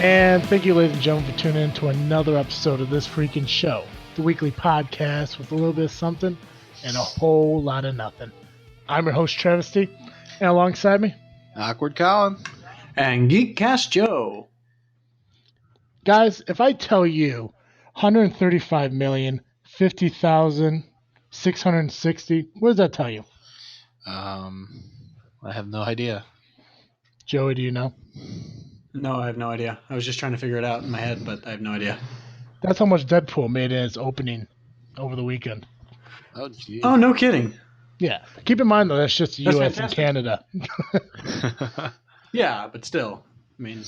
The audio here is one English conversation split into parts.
And thank you, ladies and gentlemen, for tuning in to another episode of this Freakin Show, the weekly podcast with a little bit of something and a whole lot of nothing. I'm your host, Travesty, and alongside me, Awkward Colin. And Geek Cast Joe. Guys, if I tell you 135,050,660, what does that tell you? I have no idea. Joey, do you know? No, I have no idea. I was just trying to figure it out in my head, but I have no idea. That's how much Deadpool made in its opening over the weekend. Oh, geez. Oh, no kidding. Yeah. Keep in mind, though, that's just the That's U.S. fantastic. and Canada. Yeah, but still. I mean,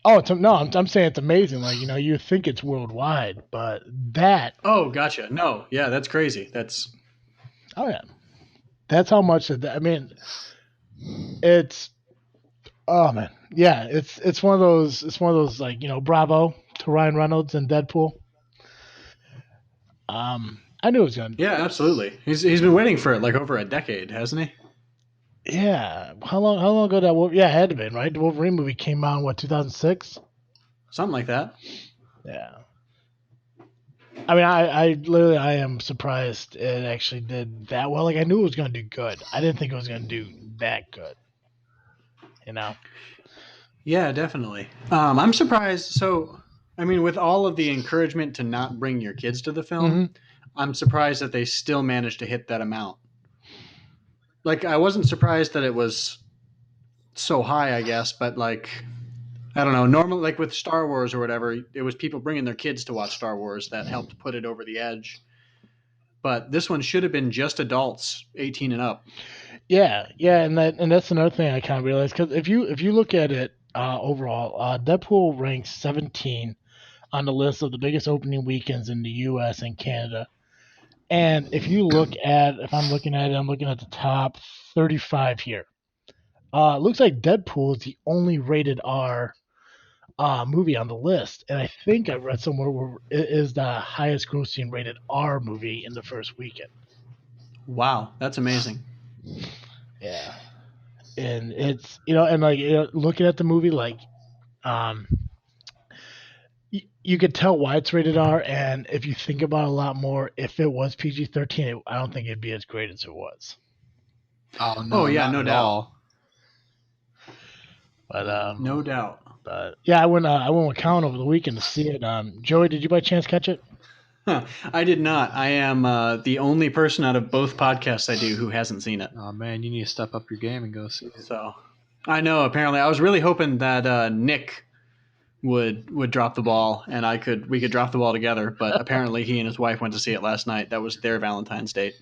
I'm saying it's amazing. Like, you think it's worldwide, but that... oh, gotcha. No, yeah, that's crazy. Oh, yeah. That's how much... it's... Oh, man. Yeah, it's one of those, like, bravo to Ryan Reynolds and Deadpool. I knew it was going to... Yeah, absolutely. He's been waiting for it like over a decade, hasn't he? Yeah. How long ago that... Yeah, it had to be, right? The Wolverine movie came out in, 2006? Something like that. Yeah. I mean, I am surprised it actually did that well. Like, I knew it was going to do good. I didn't think it was going to do that good. Yeah, definitely. I'm surprised. So, I mean, with all of the encouragement to not bring your kids to the film, I'm surprised that they still managed to hit that amount. Like, I wasn't surprised that it was so high, I guess, but like, I don't know. Normally, like with Star Wars or whatever, it was people bringing their kids to watch Star Wars that helped put it over the edge. But this one should have been just adults, 18 and up. Yeah, and that's another thing I kind of realized, because if you look at it overall, Deadpool ranks 17 on the list of the biggest opening weekends in the U.S. and Canada. And if I'm looking at it, I'm looking at the top 35 here. It looks like Deadpool is the only rated R movie on the list, and I think I read somewhere where it is the highest grossing rated R movie in the first weekend. Wow, that's amazing. Yeah, and it's looking at the movie, like, you could tell why it's rated R, and if you think about it a lot more, if it was PG-13, I don't think it'd be as great as it was. Oh, no. Oh, yeah, no doubt. All. But no doubt. But yeah, I went with Colin over the weekend to see it. Joey, did you by chance catch it? I did not. I am the only person out of both podcasts I do who hasn't seen it. Oh, man, you need to step up your game and go see it. So, I know. Apparently, I was really hoping that Nick would drop the ball and we could drop the ball together. But apparently, he and his wife went to see it last night. That was their Valentine's date.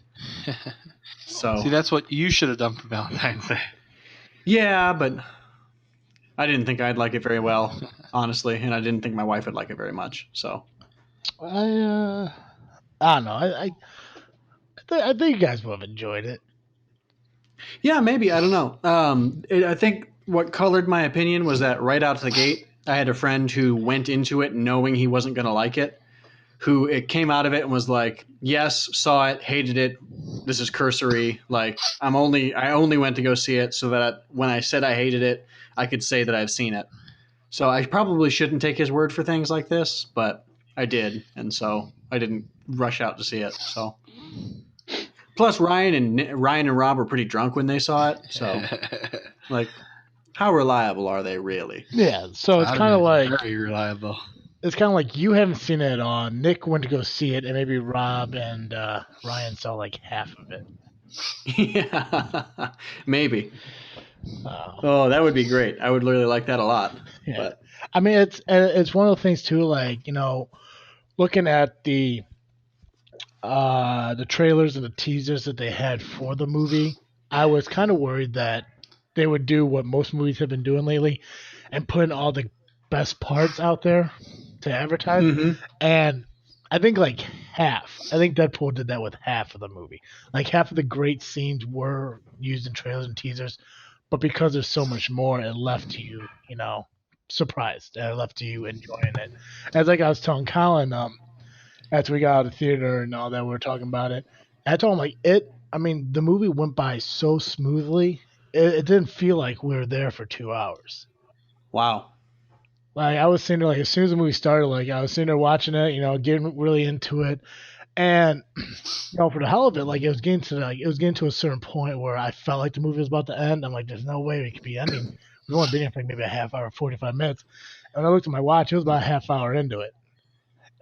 So, see, that's what you should have done for Valentine's Day. Yeah, but I didn't think I'd like it very well, honestly, and I didn't think my wife would like it very much. So, I don't know. I think you guys would have enjoyed it. Yeah, maybe. I don't know. I think what colored my opinion was that right out of the gate, I had a friend who went into it knowing he wasn't going to like it, who it came out of it and was like, yes, saw it, hated it. This is cursory. Like, I only went to go see it so that when I said I hated it, I could say that I've seen it. So I probably shouldn't take his word for things like this, but I did, and so I didn't rush out to see it. So, plus Ryan and Rob were pretty drunk when they saw it. So, like, how reliable are they really? Yeah. So it's kind of like very reliable. It's kind of like you haven't seen it all. Nick went to go see it, and maybe Rob and Ryan saw like half of it. Yeah, maybe. Oh, that would be great. I would really like that a lot. Yeah. But I mean, it's one of the things too. Like, looking at the trailers and the teasers that they had for the movie, I was kind of worried that they would do what most movies have been doing lately and putting all the best parts out there to advertise. Mm-hmm. And I think like half. I think Deadpool did that with half of the movie. Like half of the great scenes were used in trailers and teasers, but because there's so much more, it left you, surprised. And it left you enjoying it. As like I was telling Colin, after we got out of the theater and all that, we were talking about it. I told him the movie went by so smoothly. It didn't feel like we were there for 2 hours. Wow. Like I was sitting there, like as soon as the movie started, like I was sitting there watching it, getting really into it, and for the hell of it, like it was getting to a certain point where I felt like the movie was about to end. I'm like, there's no way we could be ending. We've only been here for like maybe a half hour, 45 minutes. And when I looked at my watch, it was about a half hour into it.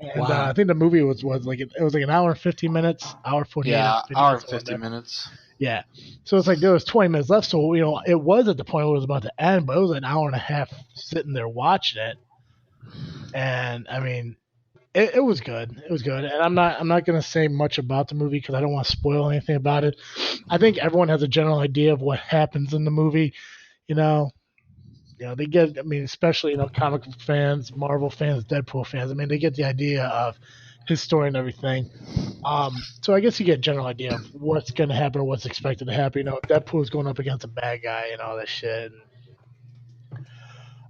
And I Wow. think the movie was like it was like an hour and 15 minutes, hour 48, Yeah, 50 hour and minutes. 50 minutes. Yeah. So it's like there was 20 minutes left. So, it was at the point where it was about to end, but it was an hour and a half sitting there watching it. And I mean, it was good. It was good. And I'm not going to say much about the movie because I don't want to spoil anything about it. I think everyone has a general idea of what happens in the movie. You know, they get, I mean, especially, comic book fans, Marvel fans, Deadpool fans. I mean, they get the idea of his story and everything. So I guess you get a general idea of what's going to happen or what's expected to happen. Deadpool's going up against a bad guy and all that shit. And,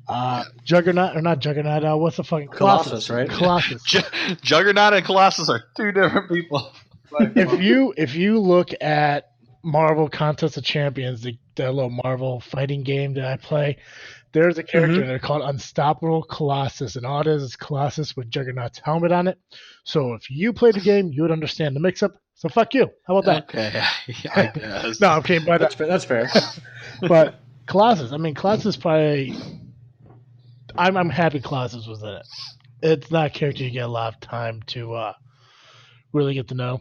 Yeah. Juggernaut, or not Juggernaut, what's the fucking Colossus, right? Colossus. Juggernaut and Colossus are two different people. If you look at Marvel Contest of Champions, the little Marvel fighting game that I play, there's a character in there called Unstoppable Colossus, and all it is Colossus with Juggernaut's helmet on it. So if you played the game, you would understand the mix-up. So fuck you. How about that? Okay, I guess. No, I'm kidding, but That's fair. but Colossus. I mean, Colossus probably. I'm happy Colossus was in it. It's not a character you get a lot of time to really get to know.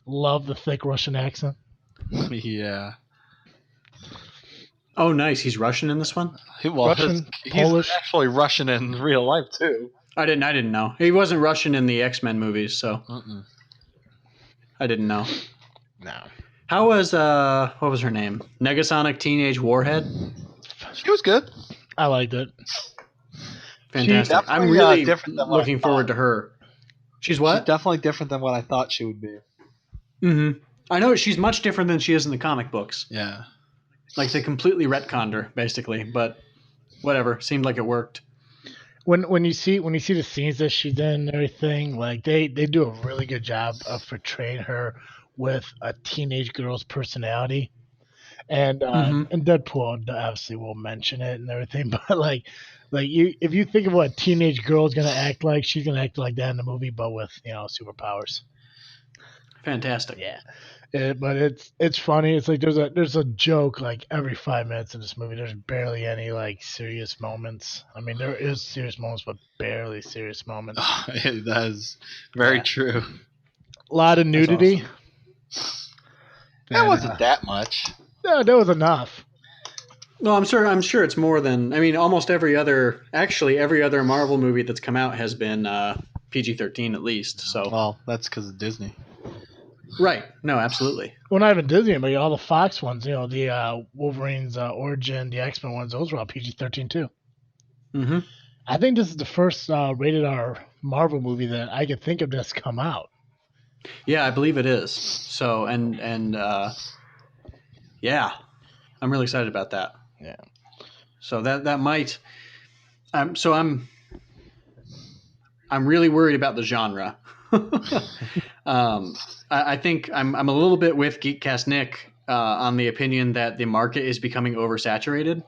Love the thick Russian accent. Yeah. Oh, nice. He's Russian in this one? Russian, he's Polish. actually Russian in real life too. I didn't know. He wasn't Russian in the X-Men movies, so I didn't know. No. How was what was her name? Negasonic Teenage Warhead? She was good. I liked it. Fantastic. I'm definitely, really different than what I looking forward to her. She's what? She's definitely different than what I thought she would be. Mm-hmm. I know she's much different than she is in the comic books. Yeah. Like they completely retconned her, basically. But whatever, seemed like it worked. When you see the scenes that she's in and everything, like they do a really good job of portraying her with a teenage girl's personality. And and Deadpool obviously will mention it and everything, but if you think of what a teenage girl is gonna act like, she's gonna act like that in the movie, but with superpowers. Fantastic. Yeah, but it's funny. It's like there's a joke like every 5 minutes in this movie. There's barely any like serious moments. I mean, there is serious moments, but barely serious moments. That is very true. A lot of nudity. That wasn't that much. No, that was enough. No, I'm sure it's more than. I mean, almost every other Marvel movie that's come out has been PG-13 at least. So Well, that's because of Disney. right. No, absolutely. Well, not even Disney, but all the Fox ones. The Wolverine's Origin, the X-Men ones. Those were all PG-13 too. Mm-hmm. I think this is the first rated R Marvel movie that I could think of that's come out. Yeah, I believe it is. So and yeah, I'm really excited about that. Yeah. So that might. I'm really worried about the genre. I think I'm a little bit with Geek Cast Nick on the opinion that the market is becoming oversaturated,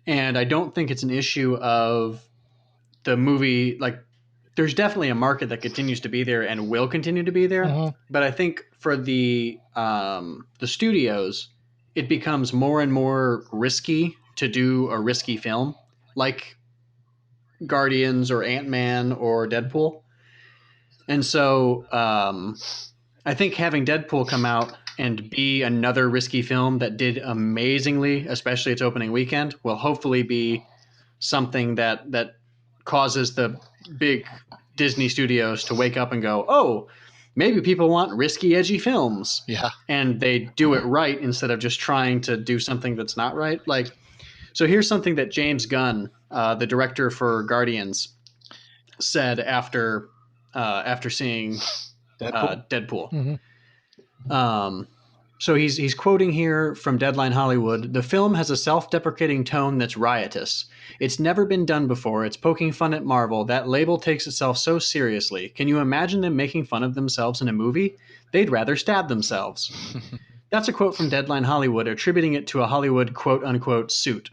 and I don't think it's an issue of the movie. Like, there's definitely a market that continues to be there and will continue to be there, but I think for the studios, it becomes more and more risky to do a risky film like Guardians or Ant-Man or Deadpool. And so I think having Deadpool come out and be another risky film that did amazingly, especially its opening weekend, will hopefully be something that causes the big Disney studios to wake up and go, oh, maybe people want risky, edgy films. Yeah. And they do it right instead of just trying to do something that's not right. Like, so here's something that James Gunn, the director for Guardians, said after seeing Deadpool. So he's quoting here from Deadline Hollywood. The film has a self-deprecating tone that's riotous. It's never been done before. It's poking fun at Marvel. That label takes itself so seriously. Can you imagine them making fun of themselves in a movie? They'd rather stab themselves. That's a quote from Deadline Hollywood, attributing it to a Hollywood quote-unquote suit.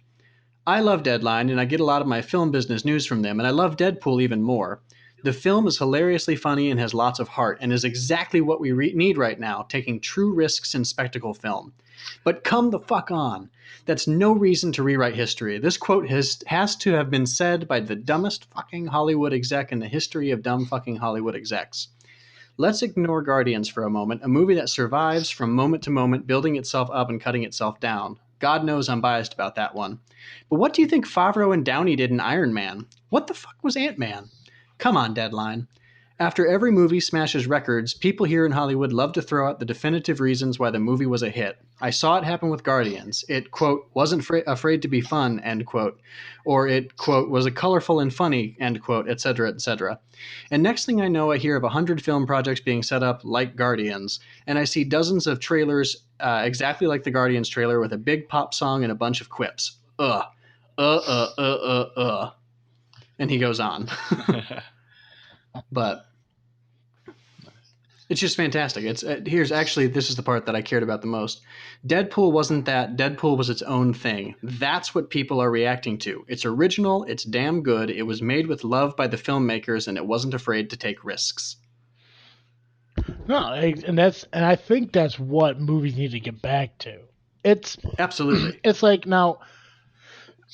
I love Deadline, and I get a lot of my film business news from them, and I love Deadpool even more. The film is hilariously funny and has lots of heart, and is exactly what we need right now, taking true risks in spectacle film. But come the fuck on. That's no reason to rewrite history. This quote has to have been said by the dumbest fucking Hollywood exec in the history of dumb fucking Hollywood execs. Let's ignore Guardians for a moment, a movie that survives from moment to moment, building itself up and cutting itself down. God knows I'm biased about that one. But what do you think Favreau and Downey did in Iron Man? What the fuck was Ant-Man? Come on, Deadline. After every movie smashes records, people here in Hollywood love to throw out the definitive reasons why the movie was a hit. I saw it happen with Guardians. It, quote, wasn't afraid to be fun, end quote. Or it, quote, was a colorful and funny, end quote, etc., etc. And next thing I know, I hear of 100 film projects being set up like Guardians, and I see dozens of trailers exactly like the Guardians trailer with a big pop song and a bunch of quips. And he goes on. But it's just fantastic. It's this is the part that I cared about the most. Deadpool wasn't that. Deadpool was its own thing. That's what people are reacting to. It's original. It's damn good. It was made with love by the filmmakers, and it wasn't afraid to take risks. No, and I think that's what movies need to get back to. It's absolutely. It's like now,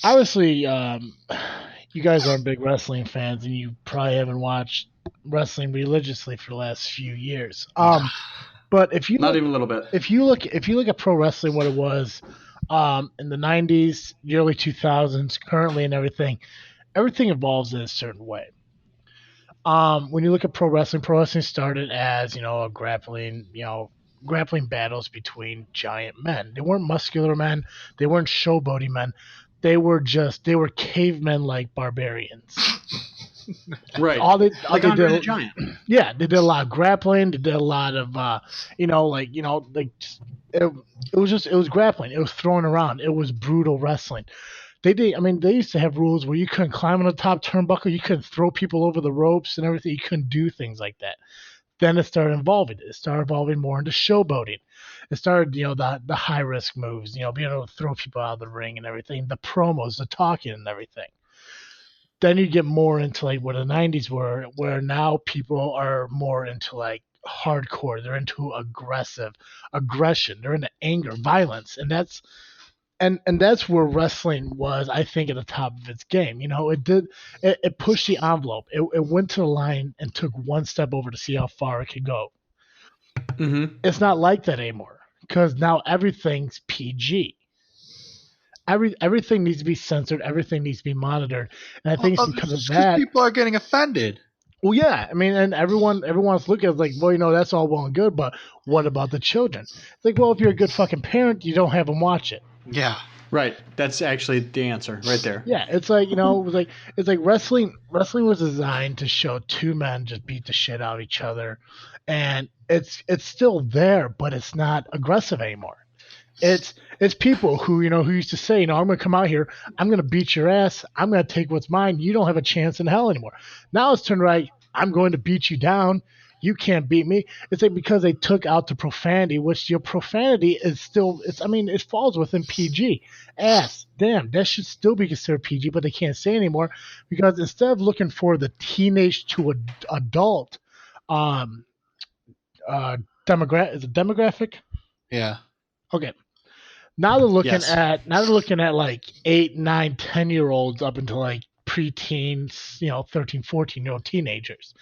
obviously, you guys aren't big wrestling fans, and you probably haven't watched wrestling religiously for the last few years. But if you not even a little bit, if you look at pro wrestling, what it was in the '90s, the early 2000s, currently, and everything evolves in a certain way. When you look at pro wrestling started as a grappling battles between giant men. They weren't muscular men. They weren't showboaty men. They were cavemen like barbarians. Right. Like Andre the Giant. Yeah, they did a lot of grappling. They did a lot of it was grappling. It was throwing around. It was brutal wrestling. They used to have rules where you couldn't climb on the top turnbuckle, you couldn't throw people over the ropes and everything. You couldn't do things like that. Then it started evolving. It started evolving more into showboating. It started, the high risk moves, being able to throw people out of the ring and everything, the promos, the talking and everything. Then you get more into like what the '90s were, where now people are more into like hardcore. They're into aggression. They're into anger, violence, and that's where wrestling was, I think, at the top of its game. It pushed the envelope. It went to the line and took one step over to see how far it could go. Mm-hmm. It's not like that anymore because now everything's PG. Everything needs to be censored. Everything needs to be monitored, and I think it's because of that. People are getting offended. Well, yeah, and everyone's looking at it like, well, that's all well and good, but what about the children? It's like, well, if you're a good fucking parent, you don't have them watch it. Yeah. Right. That's actually the answer right there. Yeah, it's like, it's like wrestling was designed to show two men just beat the shit out of each other, and it's still there, but it's not aggressive anymore. It's people who used to say, I'm going to come out here, I'm going to beat your ass, I'm going to take what's mine, you don't have a chance in hell anymore. Now it's turned right, I'm going to beat you down, you can't beat me. It's like because they took out the profanity, which your profanity is still, it falls within PG. Ass, damn, that should still be considered PG, but they can't say anymore because instead of looking for the teenage to adult demographic? Yeah. Okay. Now they're looking at like 8, 9, 10-year-olds up until like preteens, 13, 14-year-old teenagers.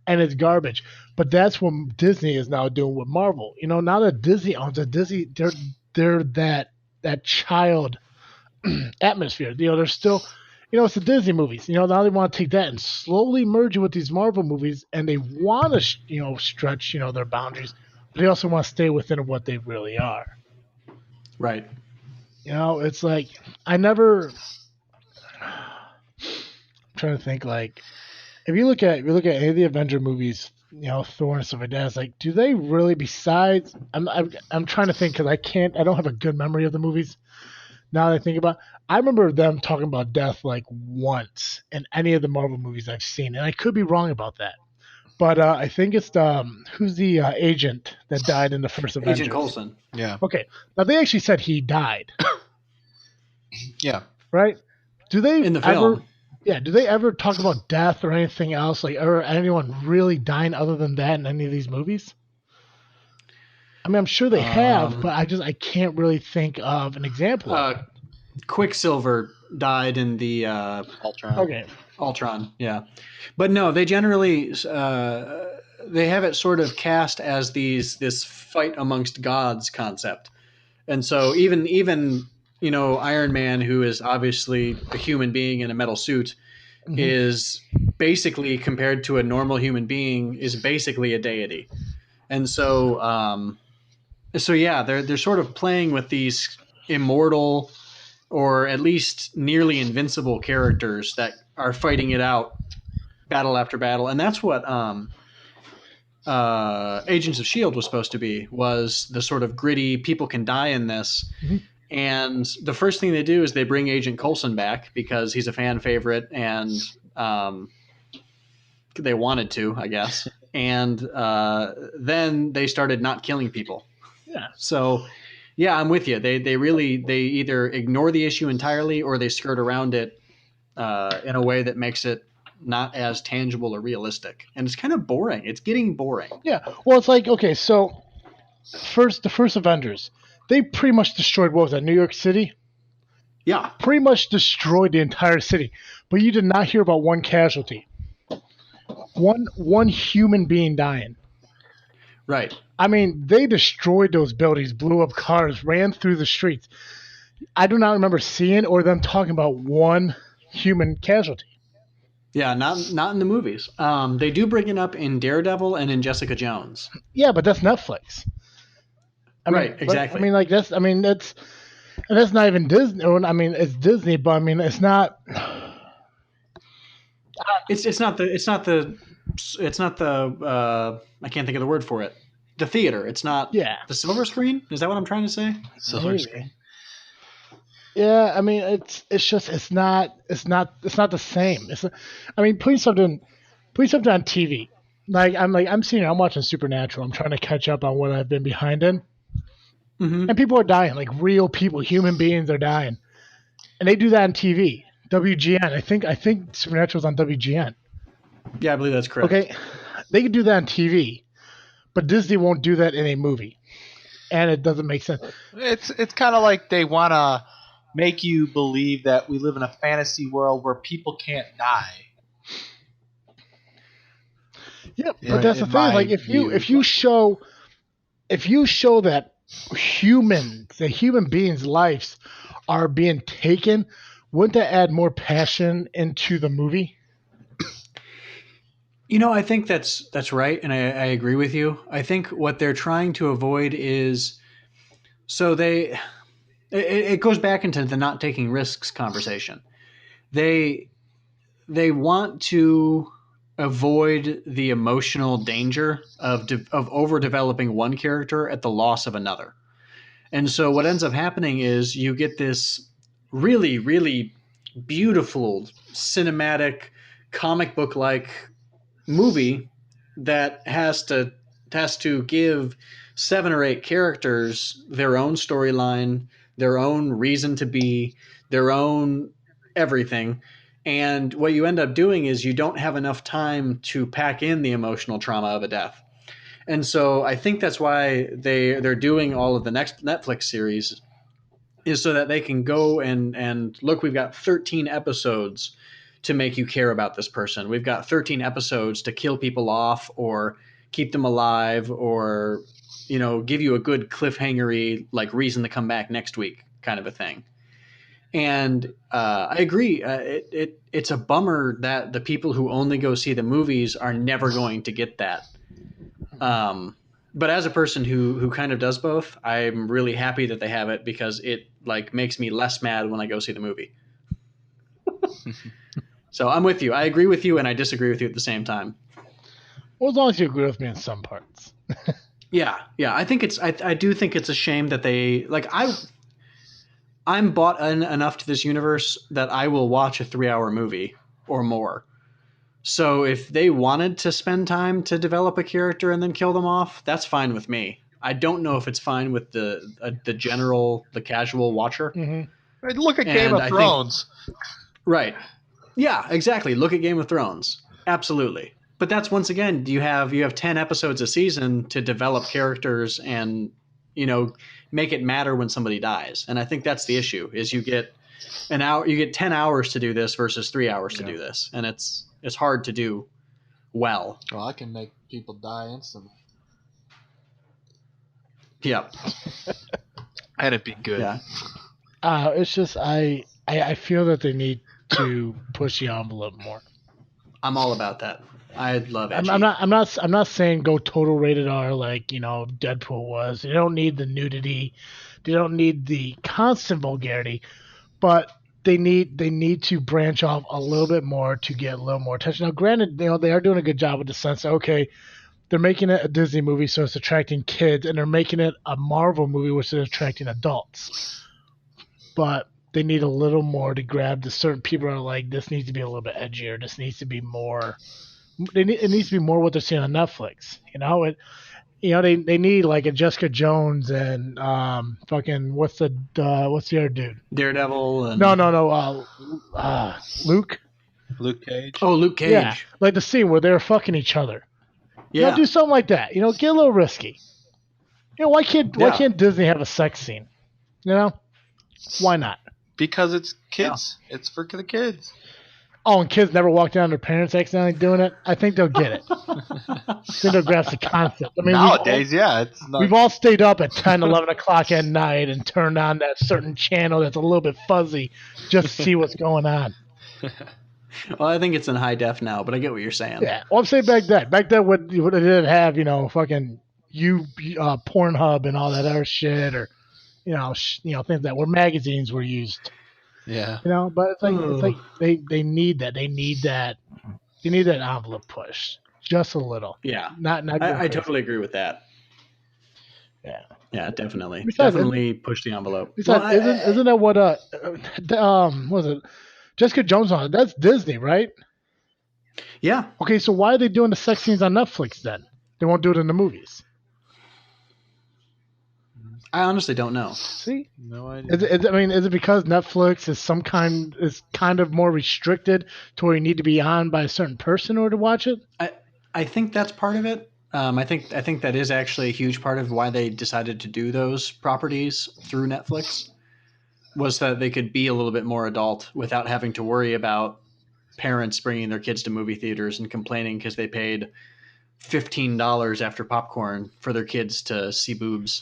And it's garbage. But that's what Disney is now doing with Marvel. Now that Disney owns it, they're that child atmosphere. They're still, it's the Disney movies. Now they want to take that and slowly merge it with these Marvel movies, and they want to, stretch, their boundaries, but they also want to stay within what they really are. Right. It's like I'm trying to think, like, if you look at any of the Avenger movies, Thor and stuff like that, it's like, do they really, besides I'm trying to think because I don't have a good memory of the movies. Now that I think about it, I remember them talking about death like once in any of the Marvel movies I've seen, and I could be wrong about that. But I think it's who's the agent that died in the first Avengers? Agent Coulson. Yeah. Okay. Now they actually said he died. Yeah. Right? Do they in the ever? film. Yeah. Do they ever talk about death or anything else, like or anyone really dying other than that in any of these movies? I mean, I'm sure they have, Um, but I can't really think of an example of uh, Quicksilver died in the it. Ultron. Okay. Ultron, yeah, but no, they generally they have it sort of cast as this fight amongst gods concept, and so even Iron Man, who is obviously a human being in a metal suit, Mhm. is basically compared to a normal human being is basically a deity, and so yeah, they're sort of playing with these immortal or at least nearly invincible characters that are fighting it out battle after battle, and that's what Agents of Shield was supposed to be, was the sort of gritty people can die in this. Mhm. And the first thing they do is they bring Agent Coulson back because he's a fan favorite, and they wanted to, I guess. And then they started not killing people. Yeah. So yeah, I'm with you. They either ignore the issue entirely or they skirt around it in a way that makes it not as tangible or realistic. And it's kind of boring. It's getting boring. Yeah. Well, it's like okay, so the first Avengers, they pretty much destroyed what was that, New York City? Yeah, Pretty much destroyed the entire city, but you did not hear about one casualty, one human being dying. right. I mean, they destroyed those buildings, blew up cars, ran through the streets. I do not remember seeing or them talking about one human casualty. Yeah, not in the movies. They do bring it up in Daredevil and in Jessica Jones. Yeah, but that's Netflix. Right, exactly. I mean that's not even Disney. I mean, it's Disney, but I mean, it's not. It's not the I can't think of the word for it. The theater. It's not Yeah, the silver screen. Is that what I'm trying to say? Silver maybe. screen. Yeah, I mean, it's just it's not the same. I mean, putting something on TV. I'm seeing I'm watching Supernatural. I'm trying to catch up on what I've been behind in, Mm-hmm. and people are dying. Like real people, human beings are dying, and they do that on TV. WGN. I think Supernatural's on WGN. Yeah, I believe that's correct. Okay, they can do that on TV, but Disney won't do that in a movie, and it doesn't make sense. It's kind of like they want to make you believe that we live in a fantasy world where people can't die. Yeah, In- but that's the in thing. my Like view. if you show that human beings' lives are being taken, wouldn't that add more passion into the movie? I think that's right, and I agree with you. I think what they're trying to avoid is so it goes back into the not taking risks conversation. They they want to avoid the emotional danger of overdeveloping one character at the loss of another. And so what ends up happening is you get this really, really beautiful cinematic comic book like movie that has to give 7 or 8 characters their own storyline, their own reason to be, their own everything. And what you end up doing is you don't have enough time to pack in the emotional trauma of a death. And so I think that's why they're doing all of the next Netflix series is so that they can go and look, we've got 13 episodes to make you care about this person. We've got 13 episodes to kill people off or keep them alive or give you a good cliffhangery like reason to come back next week kind of a thing. And I agree. It's a bummer that the people who only go see the movies are never going to get that. But as a person who kind of does both, I'm really happy that they have it because it like makes me less mad when I go see the movie. So I'm with you. I agree with you and I disagree with you at the same time. Well, as long as you agree with me in some parts. Yeah, yeah. I do think it's a shame that they like I'm bought in enough to this universe that I will watch a 3-hour movie or more. So if they wanted to spend time to develop a character and then kill them off, that's fine with me. I don't know if it's fine with the casual watcher. Hmm. Look at Game And of I think Thrones. Right. Yeah, exactly. Look at Game of Thrones. Absolutely. But that's once again, you have 10 episodes a season to develop characters and, make it matter when somebody dies. And I think that's the issue is you get 10 hours to do this versus 3 hours to do this. And it's hard to do well. Well, I can make people die instantly. Yep. And it'd be good. Yeah. It's just I feel that they need to push the envelope more. I'm all about that. I love it. I'm not saying go total rated R like Deadpool was. They don't need the nudity, they don't need the constant vulgarity, but they need to branch off a little bit more to get a little more attention. Now, granted, they are doing a good job with the sense that, okay, they're making it a Disney movie, so it's attracting kids, and they're making it a Marvel movie, which is attracting adults. But they need a little more to grab the certain people are like, this needs to be a little bit edgier. This needs to be more. It needs to be more what they're seeing on Netflix. They need like a Jessica Jones and fucking what's the other dude? Daredevil. And... No. Luke. Luke Cage. Oh, Luke Cage. Yeah, like the scene where they're fucking each other. Yeah. Do something like that. Get a little risky. Why can't Disney have a sex scene? Why not? Because it's kids. Yeah. It's for the kids. Oh, and kids never walk down their parents accidentally doing it? I think they'll get it. I think they'll grasp the concept. I mean, nowadays, we've all stayed up at 10, 11 o'clock at night and turned on that certain channel that's a little bit fuzzy just to see what's going on. Well, I think it's in high def now, but I get what you're saying. Yeah. Well, I'm saying back then what they didn't have, fucking Pornhub and all that other shit, or things that where magazines were used. Yeah. But it's like they need that. They need that envelope push just a little. Yeah. Not I totally agree with that. Yeah. Yeah, definitely. Besides, definitely push the envelope. Besides, isn't that what was it? Jessica Jones on it? That's Disney, right? Yeah. Okay, so why are they doing the sex scenes on Netflix then? They won't do it in the movies. I honestly don't know. See, no idea. Is it because Netflix is kind of more restricted to where you need to be on by a certain person in order to watch it? I think that's part of it. I think that is actually a huge part of why they decided to do those properties through Netflix, was that they could be a little bit more adult without having to worry about parents bringing their kids to movie theaters and complaining because they paid $15 after popcorn for their kids to see boobs.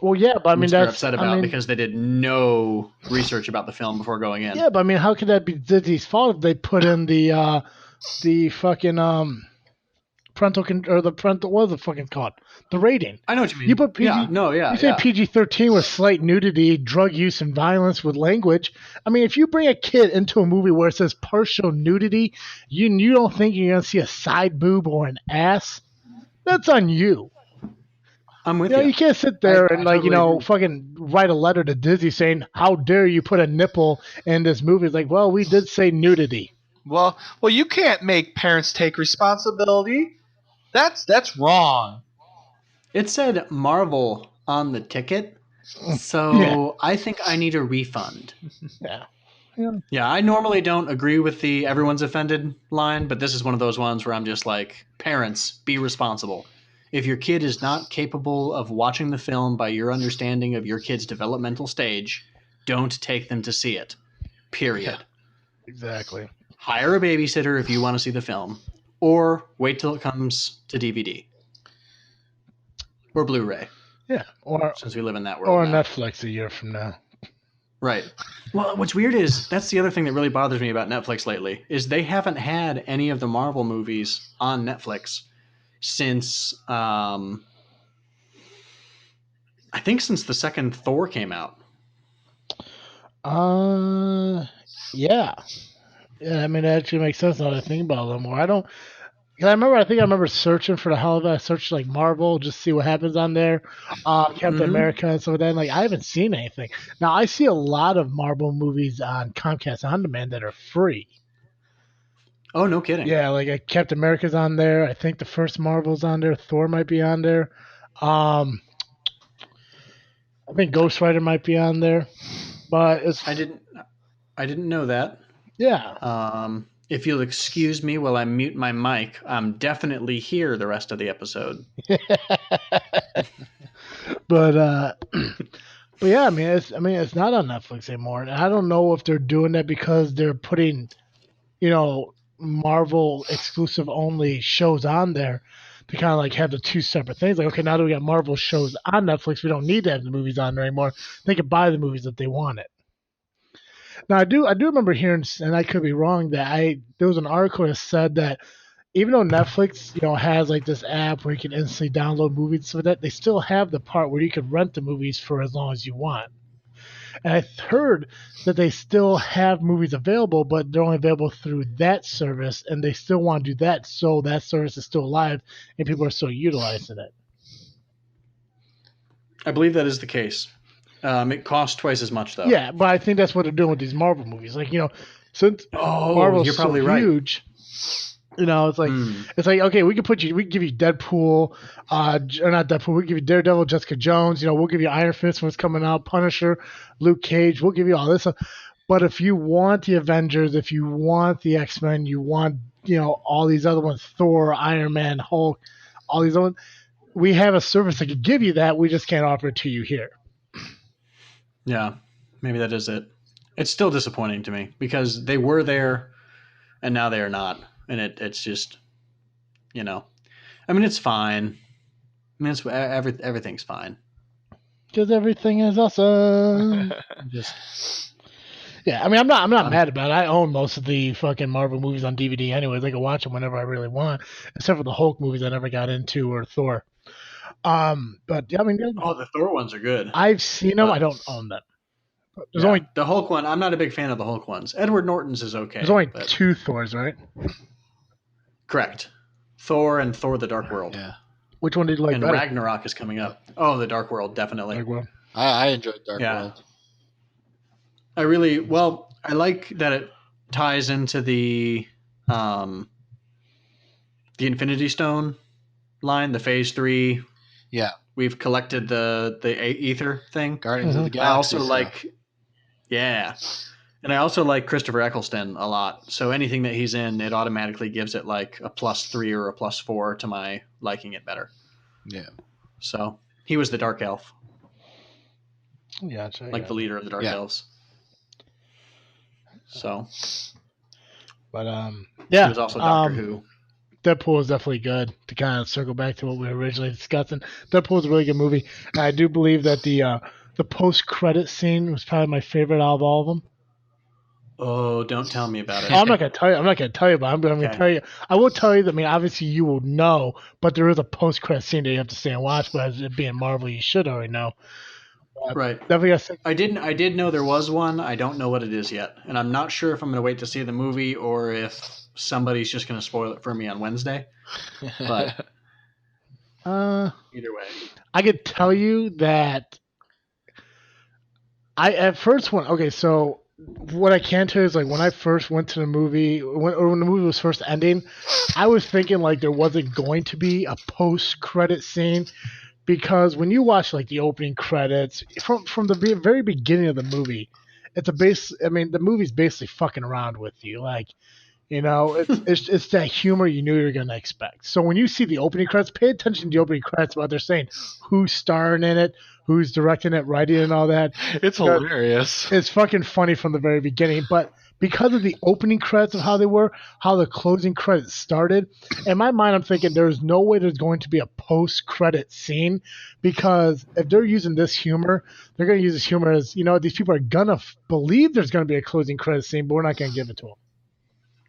Well, yeah, but they're upset about because they did no research about the film before going in. Yeah, but how could that be Disney's fault if they put in the fucking what was it fucking called? The rating. I know what you mean. You put PG. You say PG-13 with slight nudity, drug use, and violence with language. If you bring a kid into a movie where it says partial nudity, you don't think you're gonna see a side boob or an ass? That's on you. I'm with you. You can't sit there and fucking write a letter to Disney saying, "How dare you put a nipple in this movie?" It's like, well, we did say nudity. Well, you can't make parents take responsibility. That's wrong. It said Marvel on the ticket, so I think I need a refund. Yeah, I normally don't agree with the "everyone's offended" line, but this is one of those ones where I'm just like, parents, be responsible. If your kid is not capable of watching the film by your understanding of your kid's developmental stage, don't take them to see it. Period. Yeah, exactly. Hire a babysitter if you want to see the film, or wait till it comes to DVD or Blu-ray. Yeah, or since we live in that world, or now. Netflix a year from now. Right. Well, what's weird is that's the other thing that really bothers me about Netflix lately is they haven't had any of the Marvel movies on Netflix since I think since the second Thor came out. Yeah. It actually makes sense now that I think about it a little more. I remember searching for the hell of it. I searched like Marvel just to see what happens on there. Captain America and stuff like that. And, I haven't seen anything. Now I see a lot of Marvel movies on Comcast On Demand that are free. Oh, no kidding. Yeah, Captain America's on there. I think the first Marvel's on there. Thor might be on there. I think Ghost Rider might be on there. But I didn't know that. Yeah. If you'll excuse me while I mute my mic, I'm definitely here the rest of the episode. But but yeah, it's not on Netflix anymore. And I don't know if they're doing that because they're putting, Marvel exclusive only shows on there to kind of like have the two separate things. Like, okay, now that we got Marvel shows on Netflix, we don't need to have the movies on there anymore. They can buy the movies if they want it. Now I do remember hearing, and I could be wrong, that I there was an article that said that even though Netflix, has like this app where you can instantly download movies for that, they still have the part where you can rent the movies for as long as you want. And I heard that they still have movies available, but they're only available through that service, and they still want to do that, so that service is still alive and people are still utilizing it. I believe that is the case. It costs twice as much, though. Yeah, but I think that's what they're doing with these Marvel movies. Like, since Marvel's you're probably so huge, it's like okay, we can give you Deadpool, or not Deadpool. We can give you Daredevil, Jessica Jones. We'll give you Iron Fist when it's coming out, Punisher, Luke Cage. We'll give you all this stuff. But if you want the Avengers, if you want the X-Men, you want all these other ones, Thor, Iron Man, Hulk, all these other ones, we have a service that could give you that. We just can't offer it to you here. Yeah, maybe that is it. It's still disappointing to me because they were there and now they are not. And it's just, it's fine. Everything's fine. Because everything is awesome. Yeah, I'm not mad about it. I own most of the fucking Marvel movies on DVD anyways. I can watch them whenever I really want, except for the Hulk movies I never got into or Thor. But yeah, the Thor ones are good. I've seen them. I don't own them. There's only the Hulk one. I'm not a big fan of the Hulk ones. Edward Norton's is okay. There's only two Thors, right? Correct. Thor and Thor: The Dark World. Yeah. Which one did you like and better? Ragnarok is coming up. Oh, The Dark World, definitely. Dark World. I enjoyed Dark World. I like that it ties into the Infinity Stone line, the Phase 3. Yeah. We've collected the ether thing. Guardians of the Galaxy. I also like, and I also like Christopher Eccleston a lot. So anything that he's in, it automatically gives it like a +3 or a +4 to my liking it better. Yeah. So he was the Dark Elf. Yeah, the leader of the Dark Elves. So. But He was also Doctor Who. Deadpool is definitely good. To kind of circle back to what we were originally discussing, Deadpool is a really good movie. And I do believe that the post-credit scene was probably my favorite out of all of them. Oh, don't tell me about it. I'm not gonna tell you, but I'm gonna tell you. I will tell you that. Obviously you will know, but there is a post-credit scene that you have to stay and watch. But as it being Marvel, you should already know. Right. I did know there was one. I don't know what it is yet, and I'm not sure if I'm gonna wait to see the movie or if somebody's just gonna spoil it for me on Wednesday. But either way, I could tell you that I at first went okay. So what I can tell you is like when I first went to the movie, when the movie was first ending, I was thinking like there wasn't going to be a post-credit scene. Because when you watch like the opening credits from the very beginning of the movie, the movie's basically fucking around with you. Like, it's that humor you knew you were gonna expect. So when you see the opening credits, pay attention to the opening credits. What they're saying, who's starring in it, who's directing it, writing it, and all that. It's hilarious. It's fucking funny from the very beginning, but because of the opening credits of how they were, how the closing credits started, in my mind, I'm thinking there's no way there's going to be a post-credit scene because if they're using this humor, they're going to use this humor as, these people are going to believe there's going to be a closing credit scene, but we're not going to give it to them.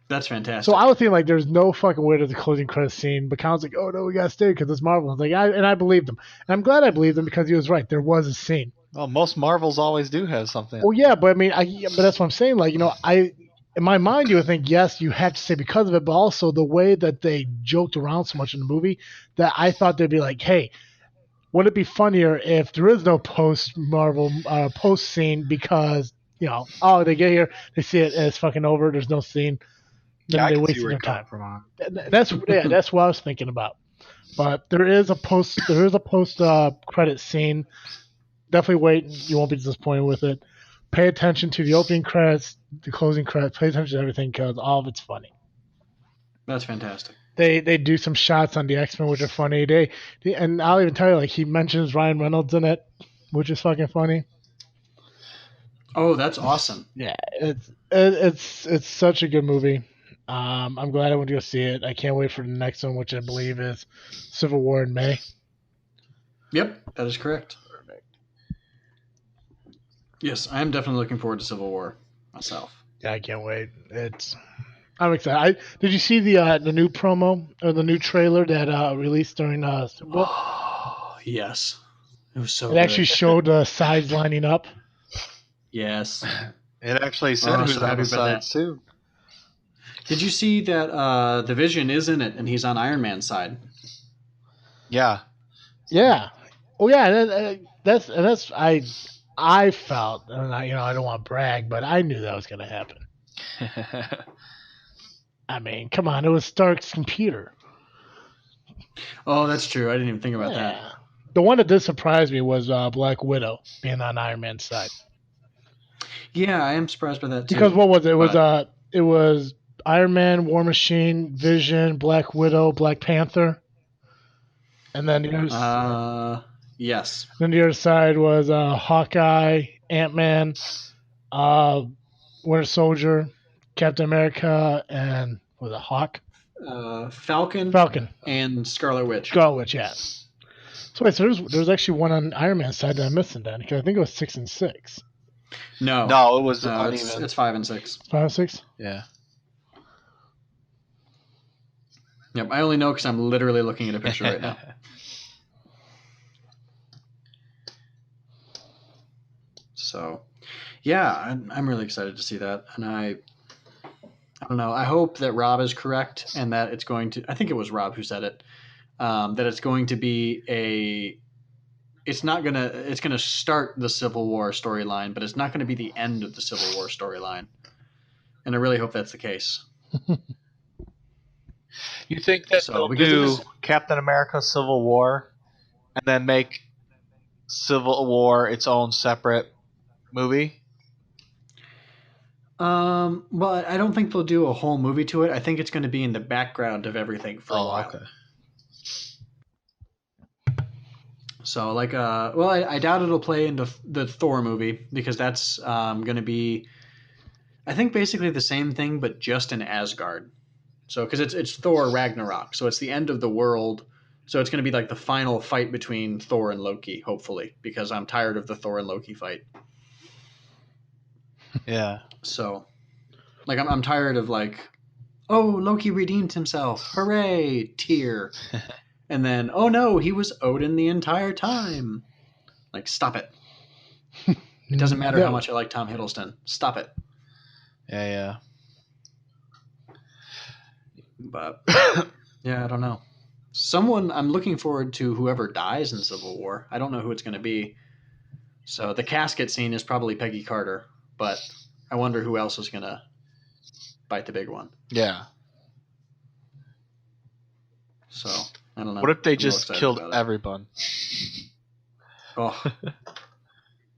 That's fantastic. So I would think like there's no fucking way to the closing credit scene, but Colin's like, oh no, we got to stay because it's Marvel. I believed him. And I'm glad I believed him because he was right. There was a scene. Well, most Marvels always do have something. Well, yeah, but but that's what I'm saying. Like, in my mind, you would think, yes, you have to say because of it, but also the way that they joked around so much in the movie that I thought they'd be like, hey, would it be funnier if there is no post-Marvel post scene because, they get here, they see it, and it's fucking over, there's no scene, then they wasted their time. That's what I was thinking about. But there is a post credit scene. Definitely wait, you won't be disappointed with it. pay attention to the opening credits, the closing credits. Pay attention to everything because all of it's funny. That's fantastic. They do some shots on the X-Men which are funny. And I'll even tell you, like, he mentions Ryan Reynolds in it, which is fucking funny. Oh, that's awesome. Yeah, it's such a good movie. I'm glad I went to go see it. I can't wait for the next one, which I believe is Civil War in May. Yep, that is correct. Yes, I am definitely looking forward to Civil War myself. Yeah, I can't wait. I'm excited. Did you see the new promo or the new trailer that released during Super Bowl? Oh, yes. It was so It good. actually showed sides lining up. Yes. It actually said who's so on happy the about that. sides too. Did you see that the Vision is in it and he's on Iron Man's side? Yeah. Yeah. Oh yeah. That's I felt, and I don't want to brag, but I knew that was going to happen. I mean, come on, it was Stark's computer. Oh, that's true. I didn't even think about that. The one that did surprise me was Black Widow being on Iron Man's side. Yeah, I am surprised by that too. Because what was it? It was Iron Man, War Machine, Vision, Black Widow, Black Panther, and then yes. Then the other side was Hawkeye, Ant-Man, Winter Soldier, Captain America, and was it Hawk? Falcon, and Scarlet Witch. Scarlet Witch, yeah. So wait, so there's actually one on Iron Man's side that I'm missing then, because I think it was 6 and 6. No, it was uneven. It's 5 and 6. 5 and 6? Yeah. Yep, I only know because I'm literally looking at a picture right now. So, yeah, I'm really excited to see that, and I don't know. I hope that Rob is correct and that it's going to. I think it was Rob who said it. That it's going to be it's gonna start the Civil War storyline, but it's not gonna be the end of the Civil War storyline. And I really hope that's the case. You think that they'll do Captain America Civil War and then make Civil War its own separate movie? Well, I don't think they'll do a whole movie to it. I think it's going to be in the background of everything for a while. Okay. So, I doubt it'll play into the Thor movie because that's going to be, I think, basically the same thing, but just in Asgard. So, because it's Thor Ragnarok, so it's the end of the world. So it's going to be like the final fight between Thor and Loki, hopefully, because I'm tired of the Thor and Loki fight. Yeah. So, I'm tired of oh, Loki redeemed himself, hooray, tear. And then, oh no, he was Odin the entire time. Stop it. It doesn't matter how much I like Tom Hiddleston. Stop it. Yeah. But, yeah, I don't know. I'm looking forward to whoever dies in Civil War. I don't know who it's going to be. So the casket scene is probably Peggy Carter, but I wonder who else is going to bite the big one. Yeah. So, I don't know. What if they just killed everyone? Oh.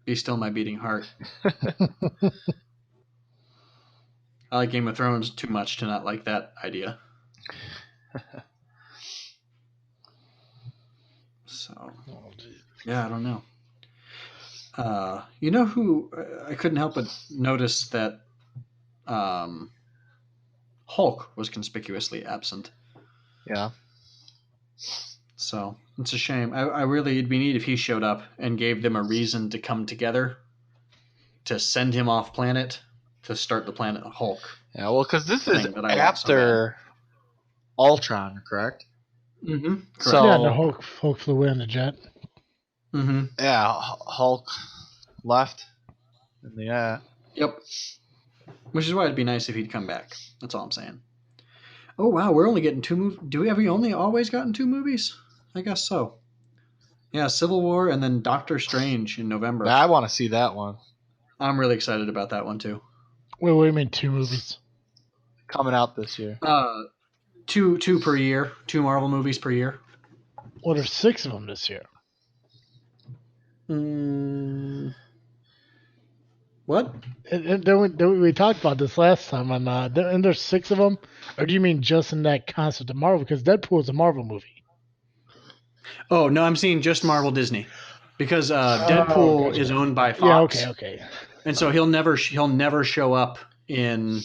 Be still my beating heart. I like Game of Thrones too much to not like that idea. So, yeah, I don't know. You know who I couldn't help but notice that Hulk was conspicuously absent. Yeah. So it's a shame. I really, it'd be neat if he showed up and gave them a reason to come together to send him off planet to start the Planet Hulk. Yeah, well, because this is after Ultron, correct? Mm-hmm. So, yeah, the Hulk flew in the jet. Mm-hmm. Yeah, Hulk left. Yeah. Yep. Which is why it'd be nice if he'd come back. That's all I'm saying. Oh, wow, we're only getting 2 movies. Have we only always gotten 2 movies? I guess so. Yeah, Civil War and then Doctor Strange in November. I want to see that one. I'm really excited about that one, too. Wait, what do you mean 2 movies? Coming out this year. 2 per year. 2 Marvel movies per year. Well, there's 6 of them this year. What? And then we talked about this last time. And there's 6 of them. Or do you mean just in that concept of Marvel? Because Deadpool is a Marvel movie. Oh no, I'm seeing just Marvel Disney, because Deadpool Gotcha. is owned by Yeah. Fox. Okay. And so he'll never show up in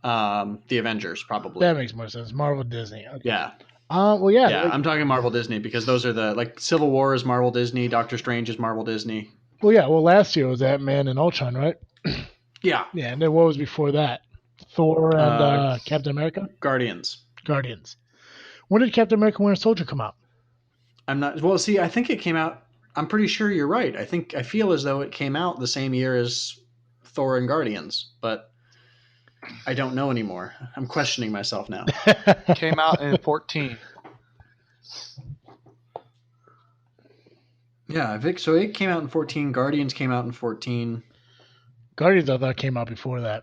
the Avengers probably. That makes more sense. Marvel Disney. Okay. Yeah. Well, yeah. Yeah, I'm talking Marvel Disney because those are the Civil War is Marvel Disney, Doctor Strange is Marvel Disney. Well, yeah. Well, last year was Ant-Man and Ultron, right? Yeah. Yeah. And then what was before that? Thor and Captain America? Guardians. When did Captain America Winter Soldier come out? I'm not. Well, see, I think it came out. I'm pretty sure you're right. I feel as though it came out the same year as Thor and Guardians, but I don't know anymore. I'm questioning myself now. Came out in 14. Yeah, Vic. So it came out in 14. Guardians came out in 14. Guardians, I thought, came out before that.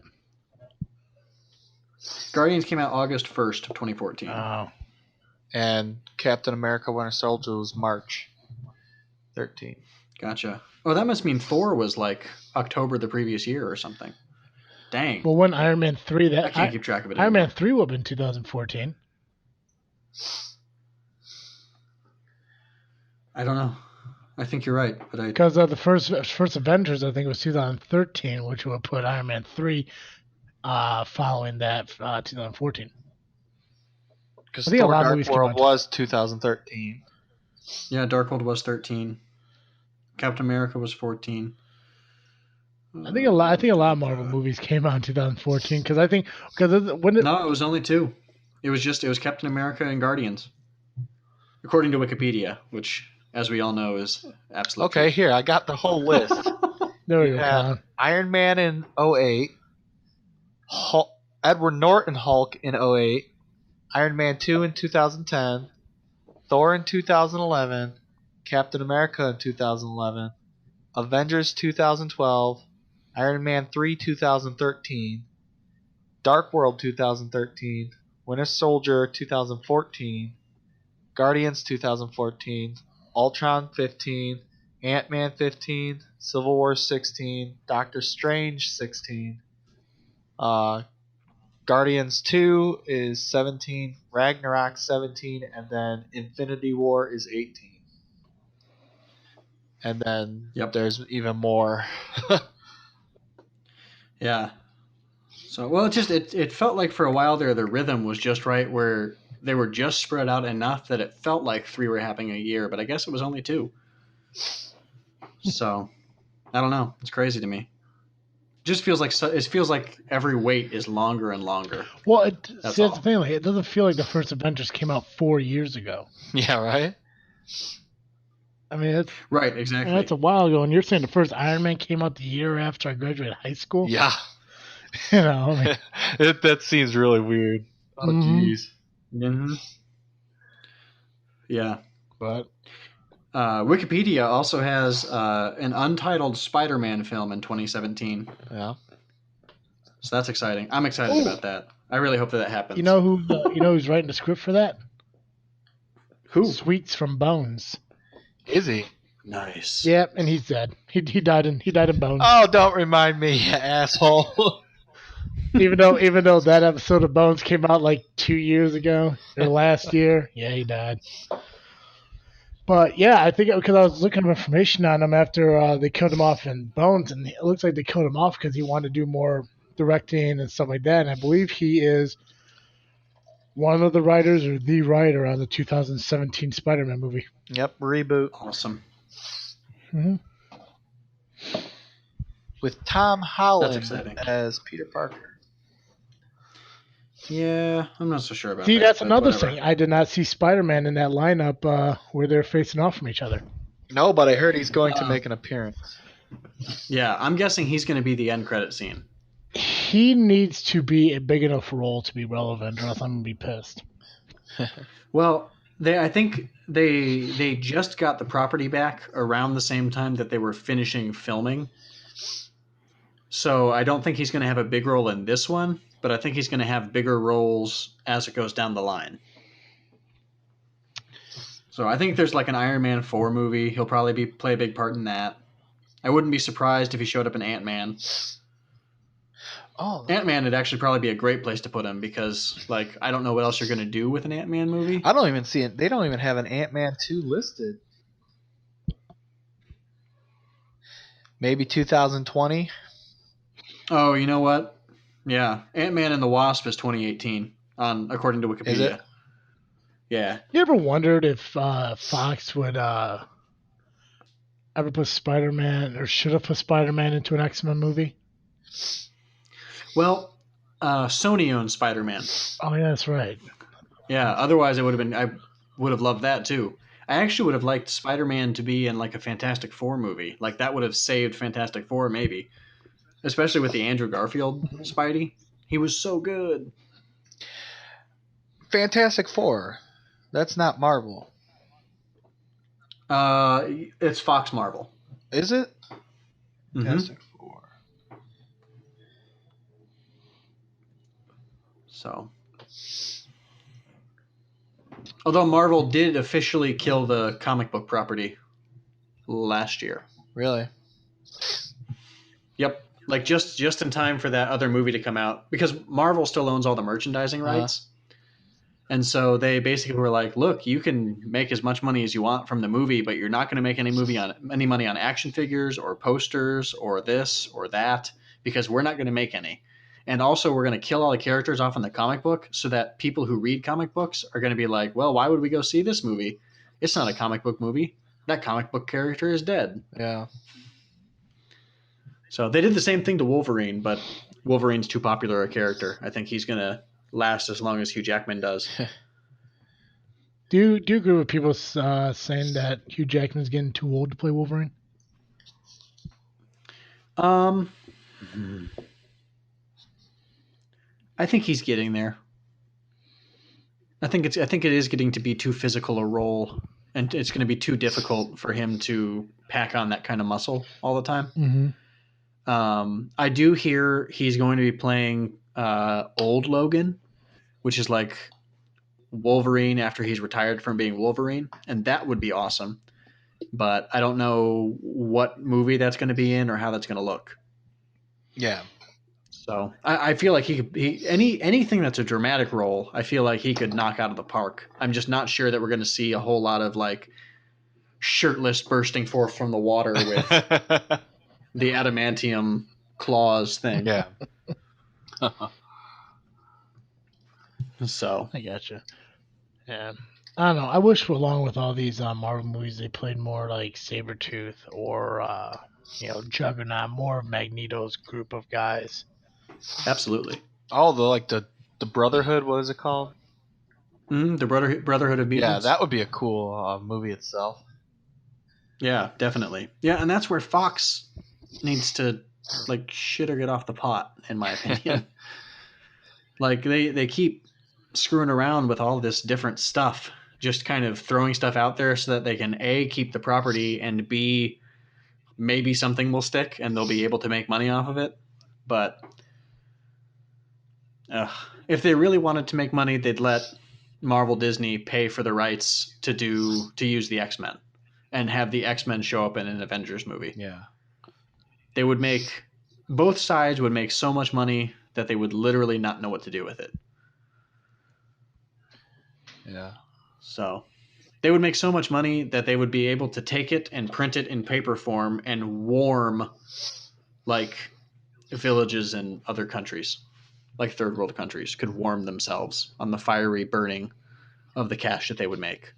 Guardians came out August 1st of 2014. Oh. And Captain America Winter Soldier was March 13. Gotcha. Oh, that must mean Thor was October the previous year or something. Dang. Well, when Iron Man 3, I can't keep track of it Iron anymore. Man 3 would have been 2014. I don't know. I think you're right, but because the first Avengers, I think, was 2013, which would put Iron Man 3 following that 2014. Because Thor Dark World was 2013. Yeah, Dark World was 13. Captain America was 14. I think a lot of Marvel movies came out in 2014 because it was only 2. It was Captain America and Guardians, according to Wikipedia, which, as we all know, is absolute. Okay, truth. Here I got the whole list. There we go. Iron Man in 08, Edward Norton Hulk in 08, Iron Man 2 in 2010, Thor in 2011, Captain America in 2011, Avengers 2012, Iron Man 3 2013, Dark World 2013, Winter Soldier 2014, Guardians 2014, Ultron 15, Ant-Man 15, Civil War 16, Doctor Strange 16, Guardians 2 is 17, Ragnarok 17, and then Infinity War is 18. And then there's even more. Yeah. So, well, it felt like for a while there the rhythm was just right where they were just spread out enough that it felt like 3 were happening a year, but I guess it was only 2. So, I don't know. It's crazy to me. It feels like every wait is longer and longer. Well, that's the thing. It doesn't feel like the first Avengers came out 4 years ago. Yeah, right. I mean, it's right, exactly. That's a while ago, and you're saying the first Iron Man came out the year after I graduated high school. Yeah, that seems really weird. Oh, jeez. Mm-hmm. Yeah, but Wikipedia also has an untitled Spider-Man film in 2017. Yeah, so that's exciting. I'm excited about that. I really hope that happens. You know who's writing the script for that? Who? Sweets from Bones. Is he? Nice. Yeah, and he's dead. He died in Bones. Oh, don't remind me, you asshole. even though that episode of Bones came out 2 years ago or last year, yeah, he died. But yeah, I think because I was looking up information on him after they killed him off in Bones, and it looks like they killed him off because he wanted to do more directing and stuff like that. And I believe he is one of the writers or the writer on the 2017 Spider-Man movie. Yep, reboot. Awesome. Mm-hmm. With Tom Holland as Peter Parker. Yeah, I'm not so sure about that. See, that's another thing. I did not see Spider-Man in that lineup where they're facing off from each other. No, but I heard he's going to make an appearance. Yeah, I'm guessing he's going to be the end credit scene. He needs to be a big enough role to be relevant, or else I'm going to be pissed. Well, I think they just got the property back around the same time that they were finishing filming. So I don't think he's going to have a big role in this one, but I think he's going to have bigger roles as it goes down the line. So I think there's an Iron Man 4 movie. He'll probably play a big part in that. I wouldn't be surprised if he showed up in Ant-Man. Oh, Ant-Man would actually probably be a great place to put him because, like, I don't know what else you're going to do with an Ant-Man movie. I don't even see it. They don't even have an Ant-Man 2 listed. Maybe 2020. Oh, you know what? Yeah, Ant-Man and the Wasp is 2018, according to Wikipedia. Is it? Yeah. You ever wondered if Fox would ever put Spider-Man or should have put Spider-Man into an X-Men movie? Well, Sony owns Spider-Man. Oh yeah, that's right. Yeah. Otherwise, I would have loved that too. I actually would have liked Spider-Man to be in like a Fantastic Four movie. Like that would have saved Fantastic Four, maybe, especially with the Andrew Garfield Spidey. He was so good. Fantastic Four. That's not Marvel. It's Fox Marvel. Is it? Mhm. Fantastic Four. So, although Marvel did officially kill the comic book property last year. Really? Yep. Like just in time for that other movie to come out because Marvel still owns all the merchandising rights. And so they basically were like, "Look, you can make as much money as you want from the movie, but you're not going to make any money on action figures or posters or this or that because we're not going to make any. And also, we're going to kill all the characters off in the comic book so that people who read comic books are going to be like, well, why would we go see this movie? It's not a comic book movie. That comic book character is dead." Yeah. So they did the same thing to Wolverine, but Wolverine's too popular a character. I think he's going to last as long as Hugh Jackman does. Do you agree with people saying that Hugh Jackman's getting too old to play Wolverine? I think he's getting there. I think it is getting to be too physical a role, and it's going to be too difficult for him to pack on that kind of muscle all the time. Mm-hmm. I do hear he's going to be playing old Logan, which is like Wolverine after he's retired from being Wolverine, and that would be awesome. But I don't know what movie that's going to be in or how that's going to look. Yeah. So I feel like anything that's a dramatic role, I feel like he could knock out of the park. I'm just not sure that we're going to see a whole lot of like shirtless bursting forth from the water with the adamantium claws thing. Yeah. So I gotcha. Yeah. I don't know. I wish, along with all these Marvel movies, they played more like Sabretooth or Juggernaut, more of Magneto's group of guys. absolutely. Oh, the Brotherhood. What is it called? The Brotherhood of Mutants. Yeah, that would be a cool movie itself. Yeah, definitely. Yeah, and that's where Fox needs to like shit or get off the pot, in my opinion. Like they keep screwing around with all this different stuff, just kind of throwing stuff out there so that they can A, keep the property, and B, maybe something will stick and they'll be able to make money off of it. But if they really wanted to make money, they'd let Marvel Disney pay for the rights to use the X-Men and have the X-Men show up in an Avengers movie. Yeah. They would both sides would make so much money that they would literally not know what to do with it. Yeah. So they would make so much money that they would be able to take it and print it in paper form and warm like villages in other countries, like third world countries, could warm themselves on the fiery burning of the cash that they would make.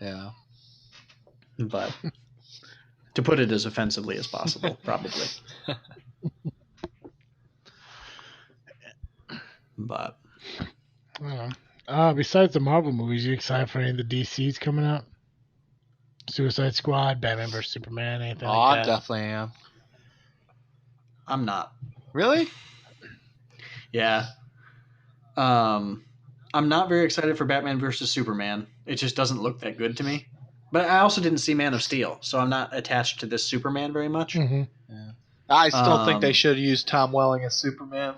Yeah. But to put it as offensively as possible, probably. But I don't know. Besides the Marvel movies, you excited for any of the DCs coming out? Suicide Squad, Batman vs Superman, anything like I that? definitely am. I'm not. Really? Yeah. I'm not very excited for Batman versus Superman. It just doesn't look that good to me. But I also didn't see Man of Steel, so I'm not attached to this Superman very much. Mm-hmm. Yeah. I still think they should use Tom Welling as Superman.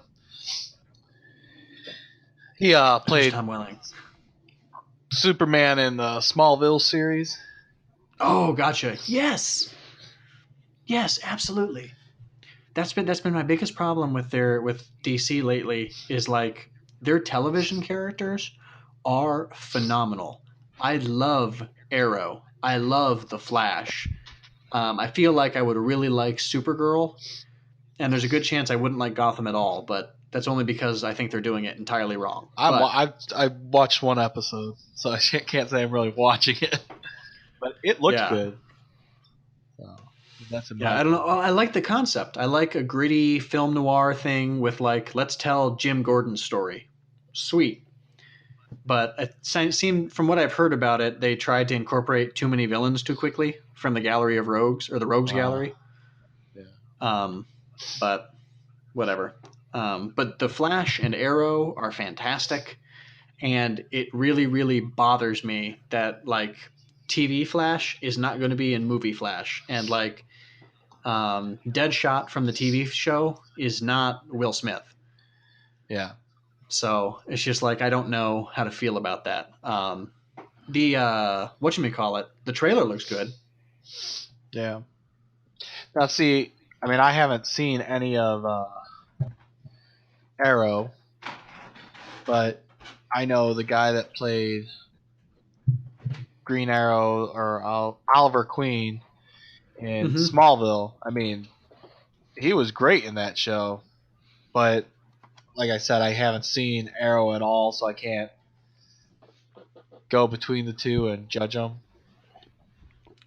He played Tom Welling. Superman in the Smallville series. Oh, gotcha. Yes. Yes, absolutely. That's been my biggest problem with DC lately is like their television characters are phenomenal. I love Arrow. I love the Flash. I feel like I would really like Supergirl, and there's a good chance I wouldn't like Gotham at all. But that's only because I think they're doing it entirely wrong. I watched one episode, so I can't say I'm really watching it, but it looked good. So that's I don't know. I like the concept. I like a gritty film noir thing with like, let's tell Jim Gordon's story. Sweet. But it seemed, from what I've heard about it, they tried to incorporate too many villains too quickly from the Gallery of Rogues or the Rogues Gallery. Yeah. But whatever. But the Flash and Arrow are fantastic, and it really, really bothers me that like TV Flash is not going to be in movie Flash, and like Deadshot from the TV show is not Will Smith. Yeah. So it's just like I don't know how to feel about that. The whatchamacallit, the trailer looks good. Yeah. Now see, I mean I haven't seen any of Arrow, but I know the guy that played Green Arrow or Oliver Queen in Smallville. I mean, he was great in that show, but like I said, I haven't seen Arrow at all, so I can't go between the two and judge them.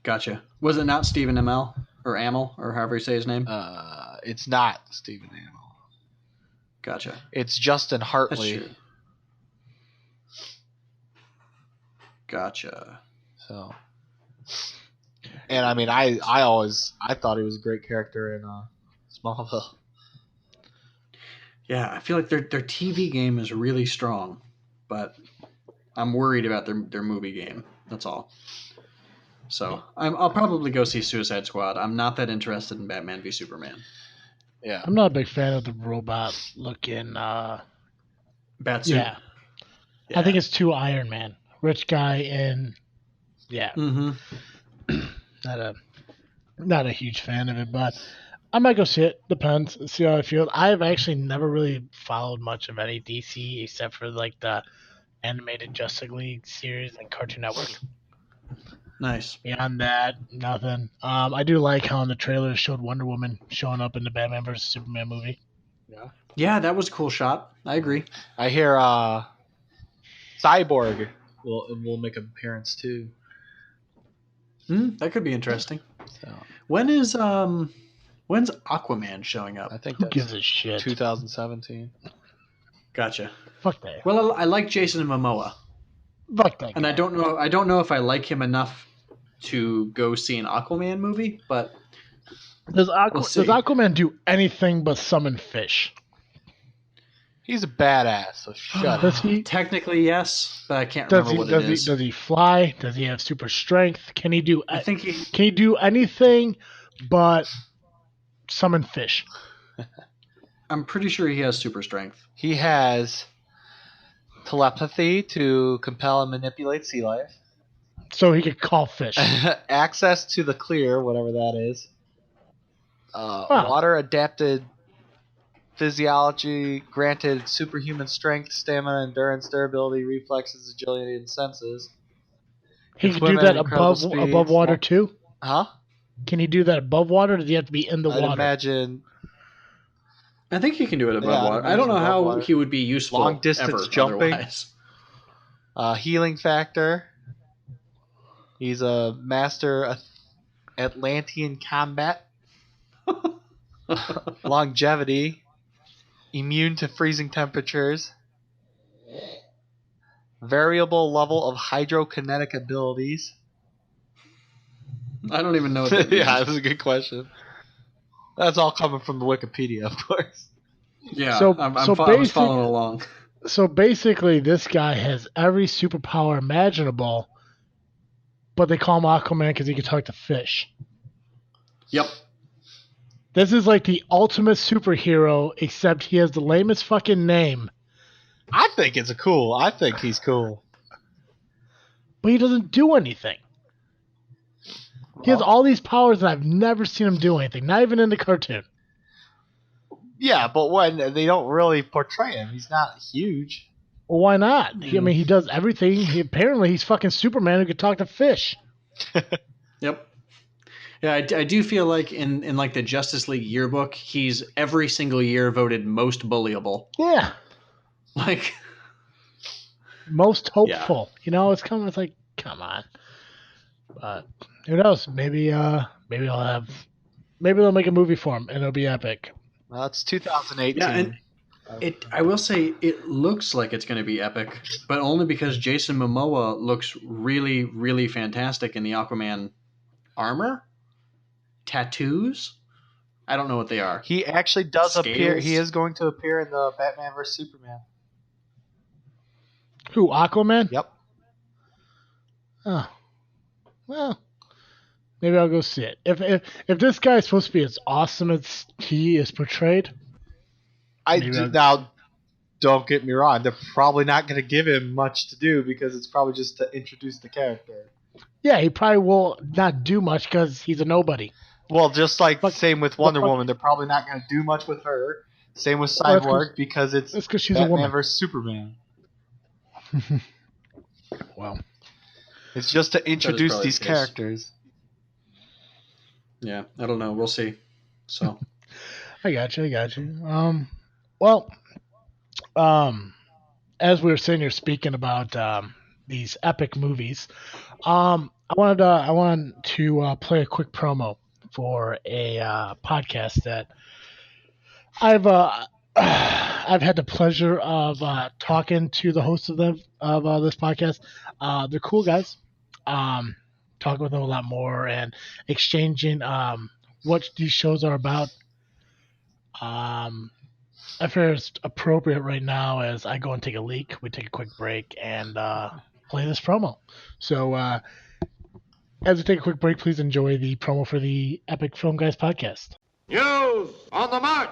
Gotcha. Was it not Stephen Amell or Amell or however you say his name? It's not Stephen Amell. Gotcha. It's Justin Hartley. That's true. Gotcha. So, and I mean, I thought he was a great character in Smallville. Yeah, I feel like their TV game is really strong, but I'm worried about their movie game. That's all. So I'll probably go see Suicide Squad. I'm not that interested in Batman v Superman. Yeah, I'm not a big fan of the robot-looking Batsuit. Yeah. I think it's too Iron Man. Rich guy and not a huge fan of it, but I might go see it. Depends. See how I feel. I've actually never really followed much of any DC except for like the animated Justice League series and Cartoon Network. Nice. Beyond that, nothing. I do like how in the trailer showed Wonder Woman showing up in the Batman vs Superman movie. Yeah, that was a cool shot. I agree. I hear Cyborg will make an appearance too. That could be interesting. So, when's Aquaman showing up? I think Who that's gives a shit? 2017. Gotcha. Fuck that. Well, I like Jason Momoa. Fuck that. And guy. I don't know if I like him enough to go see an Aquaman movie, but Does Aquaman do anything but summon fish? He's a badass, so shut up. Does he? Technically, yes, but I can't remember what it is. Does he fly? Does he have super strength? Can he do? I think Can he do anything but summon fish? I'm pretty sure he has super strength. He has telepathy to compel and manipulate sea life. So he could call fish. Access to the clear, whatever that is. Water adapted physiology, granted superhuman strength, stamina, endurance, durability, reflexes, agility, and senses. He can do that above water too? Huh? Can he do that above water, or does he have to be in the water? I'd imagine. I think he can do it above water. I don't know how water. he would be useful. Long distance jumping. Healing factor. He's a master Atlantean combat. Longevity. Immune to freezing temperatures. Variable level of hydrokinetic abilities. I don't even know what that means. Yeah, that's a good question. That's all coming from the Wikipedia, of course. Yeah, So I was following along. So basically, this guy has every superpower imaginable, but they call him Aquaman because he can talk to fish. Yep. This is like the ultimate superhero, except he has the lamest fucking name. I think it's cool. I think he's cool. But he doesn't do anything. He has all these powers that I've never seen him do anything, not even in the cartoon. Yeah, but when they don't really portray him, he's not huge. Well, why not? He does everything. He's fucking Superman who could talk to fish. Yep. Yeah, I do feel like in like the Justice League yearbook, he's every single year voted most bullyable. Yeah. Like most hopeful. Yeah. It's like, come on. But who knows? Maybe they'll make a movie for him and it'll be epic. Well, it's 2018. Yeah, and I will say it looks like it's going to be epic, but only because Jason Momoa looks really, really fantastic in the Aquaman armor, tattoos. I don't know what they are. He actually does Scales. appear. He is going to appear in the Batman vs Superman. Who, Aquaman? Yep. Oh. Well, maybe I'll go see it. If this guy is supposed to be as awesome as he is portrayed, now, don't get me wrong. They're probably not going to give him much to do because it's probably just to introduce the character. Yeah, he probably will not do much because he's a nobody. Well, just like same with Wonder Woman, they're probably not going to do much with her. Same with Cyborg because it's she's Batman a woman versus Superman. Well, it's just to introduce these characters. Yeah, I don't know. We'll see. So, I got you. As we were sitting here speaking about these epic movies, I wanted to play a quick promo for a podcast that I've had the pleasure of talking to the hosts of this podcast. They're cool guys. Talking with them a lot more and exchanging what these shows are about. I feel it's appropriate right now as I go and take a leak. We take a quick break and play this promo. So as we take a quick break, please enjoy the promo for the Epic Film Guys podcast. News on the march!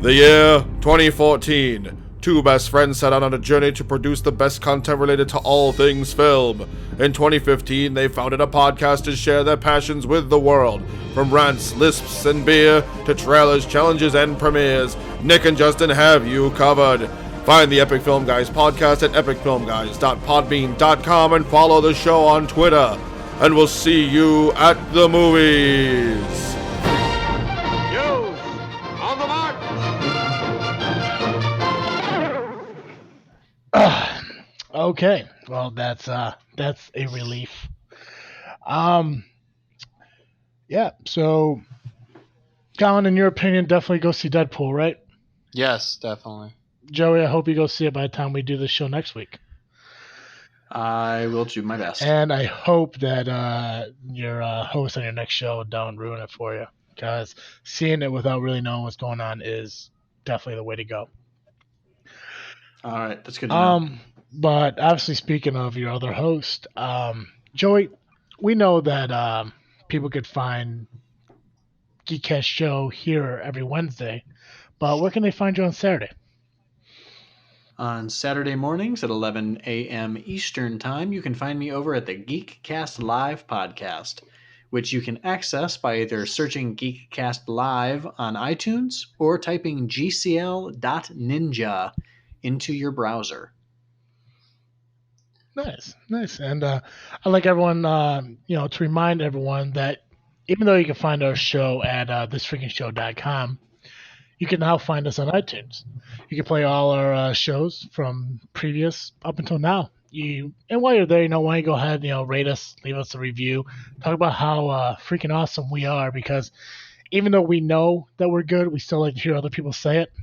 The year 2014. Two best friends set out on a journey to produce the best content related to all things film. In 2015, they founded a podcast to share their passions with the world. From rants, lisps, and beer to trailers, challenges, and premieres, Nick and Justin have you covered. Find the Epic Film Guys podcast at epicfilmguys.podbean.com and follow the show on Twitter. And we'll see you at the movies. Okay, well that's a relief. Yeah. So, Colin, in your opinion, definitely go see Deadpool, right? Yes, definitely. Joey, I hope you go see it by the time we do the show next week. I will do my best. And I hope that your host on your next show don't ruin it for you, because seeing it without really knowing what's going on is definitely the way to go. All right, that's good to know. But obviously, speaking of your other host, Joey, we know that people could find Geek Cast Joe here every Wednesday, but where can they find you on Saturday? On Saturday mornings at 11 a.m. Eastern Time, you can find me over at the Geek Cast Live podcast, which you can access by either searching Geek Cast Live on iTunes or typing gcl.ninja into your browser. Nice. And I'd like everyone, to remind everyone that even though you can find our show at thisfreakinshow.com, you can now find us on iTunes. You can play all our shows from previous up until now. And while you're there, why don't you go ahead, rate us, leave us a review, talk about how freaking awesome we are, because even though we know that we're good, we still like to hear other people say it.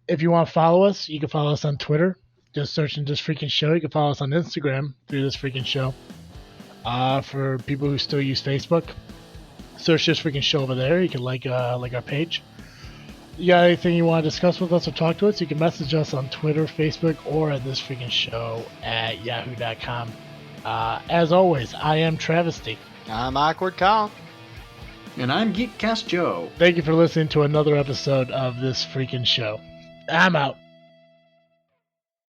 If you want to follow us, you can follow us on Twitter. Just searching This Freakin' Show. You can follow us on Instagram through This Freakin' Show. For people who still use Facebook, search This Freakin' Show over there. You can like our page. You got anything you want to discuss with us or talk to us, you can message us on Twitter, Facebook, or at thisfreakinshow@yahoo.com. As always, I am Travesty. I'm Awkward Kyle. And I'm Geek Cast Joe. Thank you for listening to another episode of This Freakin' Show. I'm out.